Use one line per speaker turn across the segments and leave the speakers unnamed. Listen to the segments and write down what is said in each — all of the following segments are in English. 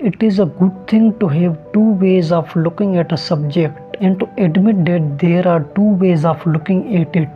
it is a good thing to have two ways of looking at a subject and to admit that there are two ways of looking at it.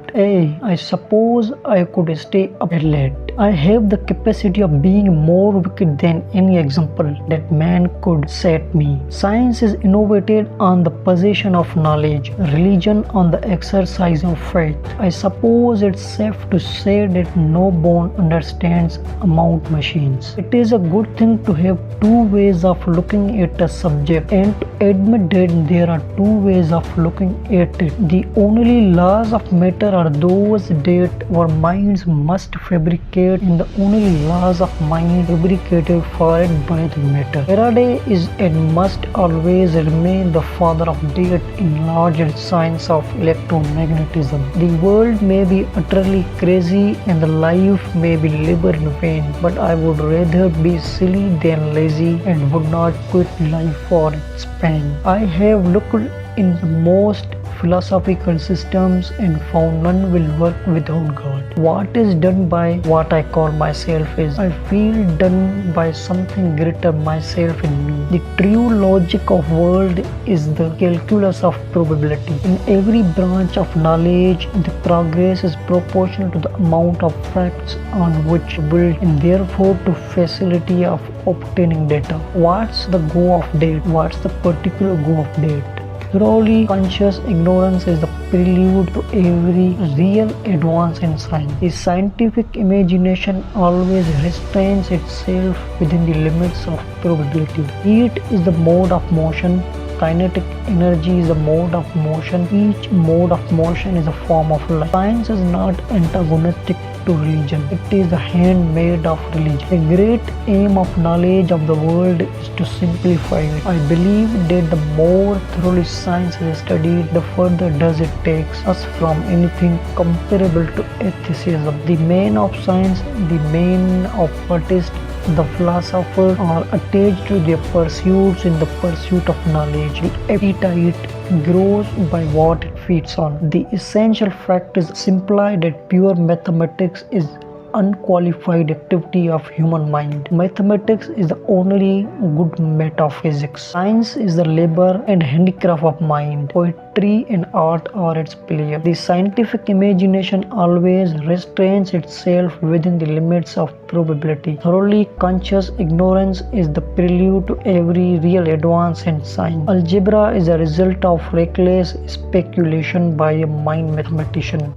I suppose I could stay up late. I have the capacity of being more wicked than any example that man could set me. Science is innovated on the possession of knowledge, religion on the exercise of faith. I suppose it's safe to say that no bone understands amount machines. It is a good thing to have two ways of looking at a subject and to admit that there are two ways of looking at it. The only laws of matter are those that our minds must fabricate, and the only laws of mind fabricated for it by the matter. Faraday is and must always remain the father of that enlarged science of electromagnetism. The world may be utterly crazy and the life may be labor in vain, but I would rather be silly than lazy and would not quit life for its pain. I have looked in the most philosophical systems and found none will work without God. What is done by what I call myself is, I feel, done by something greater myself in me. The true logic of world is the calculus of probability. In every branch of knowledge, the progress is proportional to the amount of facts on which to build and therefore to facility of obtaining data. What's the go of data? What's the particular go of data? Thoroughly conscious ignorance is the prelude to every real advance in science. The scientific imagination always restrains itself within the limits of probability. Heat is the mode of motion. Kinetic energy is a mode of motion. Each mode of motion is a form of life. Science is not antagonistic to religion. It is the handmaid of religion. The great aim of knowledge of the world is to simplify it. I believe that the more thoroughly science is studied, the further does it takes us from anything comparable to atheism. The man of science, the man of artist, the philosopher are attached to their pursuits in the pursuit of knowledge. The appetite grows by what it feeds on. The essential fact is simply that pure mathematics is unqualified activity of human mind. Mathematics is the only good metaphysics. Science is the labor and handicraft of mind. Poetry and art are its players. The scientific imagination always restrains itself within the limits of probability. Thoroughly conscious ignorance is the prelude to every real advance in science. Algebra is a result of reckless speculation by a mind mathematician.